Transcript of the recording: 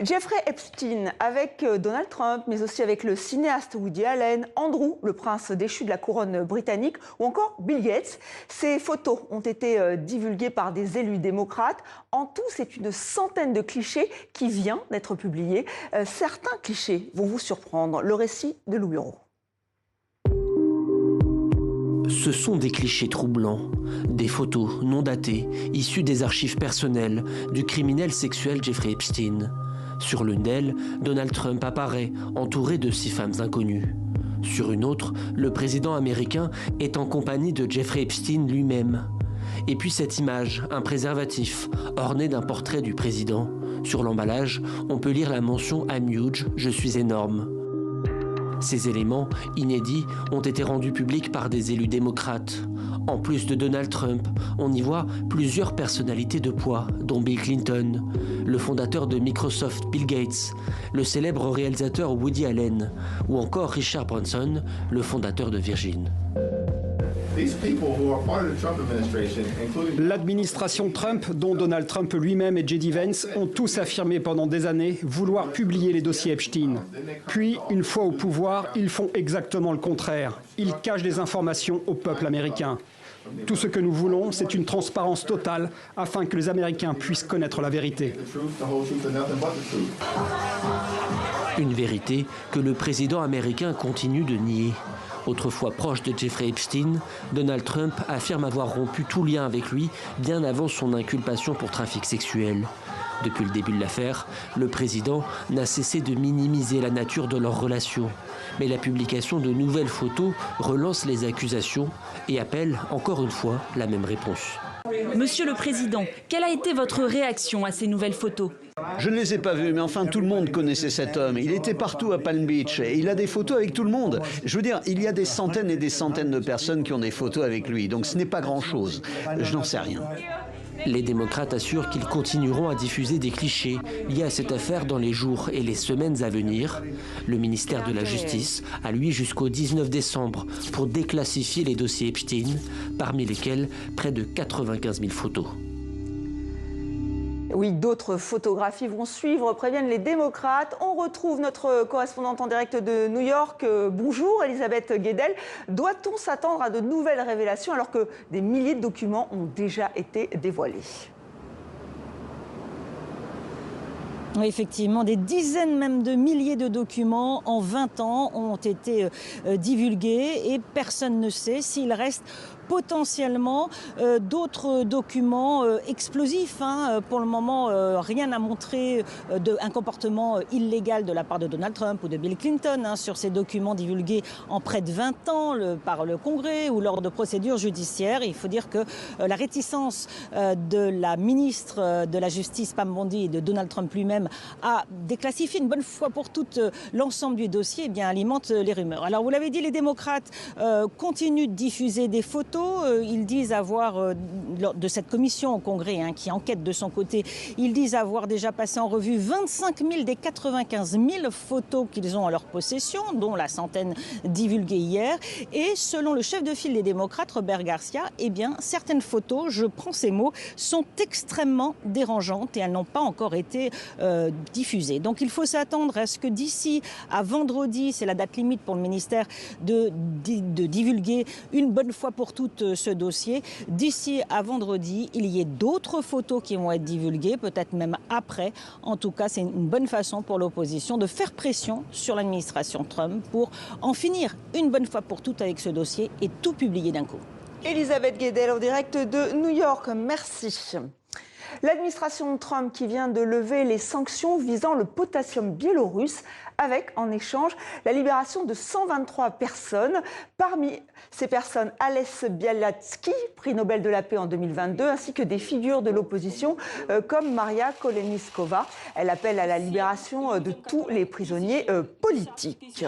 Jeffrey Epstein avec Donald Trump, mais aussi avec le cinéaste Woody Allen, Andrew, le prince déchu de la couronne britannique, ou encore Bill Gates. Ces photos ont été divulguées par des élus démocrates. En tout, c'est une centaine de clichés qui vient d'être publiés. Certains clichés vont vous surprendre. Le récit de Lou Bureau. Ce sont des clichés troublants, des photos non datées, issues des archives personnelles du criminel sexuel Jeffrey Epstein. Sur l'une d'elles, Donald Trump apparaît, entouré de 6 femmes inconnues. Sur une autre, le président américain est en compagnie de Jeffrey Epstein lui-même. Et puis cette image, un préservatif, orné d'un portrait du président. Sur l'emballage, on peut lire la mention « I'm huge », je suis énorme. Ces éléments, inédits, ont été rendus publics par des élus démocrates. En plus de Donald Trump, on y voit plusieurs personnalités de poids, dont Bill Clinton, le fondateur de Microsoft Bill Gates, le célèbre réalisateur Woody Allen, ou encore Richard Branson, le fondateur de Virgin. L'administration Trump, dont Donald Trump lui-même et J.D. Vance, ont tous affirmé pendant des années vouloir publier les dossiers Epstein. Puis, une fois au pouvoir, ils font exactement le contraire. Ils cachent des informations au peuple américain. Tout ce que nous voulons, c'est une transparence totale afin que les Américains puissent connaître la vérité. Une vérité que le président américain continue de nier. Autrefois proche de Jeffrey Epstein, Donald Trump affirme avoir rompu tout lien avec lui bien avant son inculpation pour trafic sexuel. Depuis le début de l'affaire, le président n'a cessé de minimiser la nature de leur relation. Mais la publication de nouvelles photos relance les accusations et appelle, encore une fois, la même réponse. Monsieur le Président, quelle a été votre réaction à ces nouvelles photos ? Je ne les ai pas vues, mais enfin tout le monde connaissait cet homme. Il était partout à Palm Beach et il a des photos avec tout le monde. Je veux dire, il y a des centaines et des centaines de personnes qui ont des photos avec lui, donc ce n'est pas grand-chose. Je n'en sais rien. Les démocrates assurent qu'ils continueront à diffuser des clichés liés à cette affaire dans les jours et les semaines à venir. Le ministère de la Justice a lui jusqu'au 19 décembre pour déclassifier les dossiers Epstein, parmi lesquels près de 95 000 photos. Oui, d'autres photographies vont suivre, préviennent les démocrates. On retrouve notre correspondante en direct de New York. Bonjour Elisabeth Guedel. Doit-on s'attendre à de nouvelles révélations alors que des milliers de documents ont déjà été dévoilés ? Oui, effectivement, des dizaines même de milliers de documents en 20 ans ont été divulgués et personne ne sait s'il reste potentiellement d'autres documents explosifs. Pour le moment, rien n'a montré un comportement illégal de la part de Donald Trump ou de Bill Clinton sur ces documents divulgués en près de 20 ans par le Congrès ou lors de procédures judiciaires. Il faut dire que la réticence de la ministre de la Justice, Pam Bondi, et de Donald Trump lui-même à déclassifier une bonne fois pour toutes l'ensemble du dossier, alimente les rumeurs. Alors vous l'avez dit, les démocrates continuent de diffuser des photos. Ils disent avoir, de cette commission au Congrès qui enquête de son côté, ils disent avoir déjà passé en revue 25 000 des 95 000 photos qu'ils ont en leur possession, dont la centaine divulguées hier. Et selon le chef de file des démocrates, Robert Garcia, certaines photos, je prends ces mots, sont extrêmement dérangeantes et elles n'ont pas encore été diffusées. Donc il faut s'attendre à ce que d'ici à vendredi, c'est la date limite pour le ministère de divulguer une bonne fois pour toutes ce dossier. D'ici à vendredi, il y ait d'autres photos qui vont être divulguées, peut-être même après. En tout cas, c'est une bonne façon pour l'opposition de faire pression sur l'administration Trump pour en finir une bonne fois pour toutes avec ce dossier et tout publier d'un coup. Elisabeth Guedel en direct de New York, merci. L'administration Trump qui vient de lever les sanctions visant le potassium biélorusse avec, en échange, la libération de 123 personnes. Parmi ces personnes, Alès Bialiatski, prix Nobel de la paix en 2022, ainsi que des figures de l'opposition comme Maria Koleniskova. Elle appelle à la libération de tous les prisonniers politiques.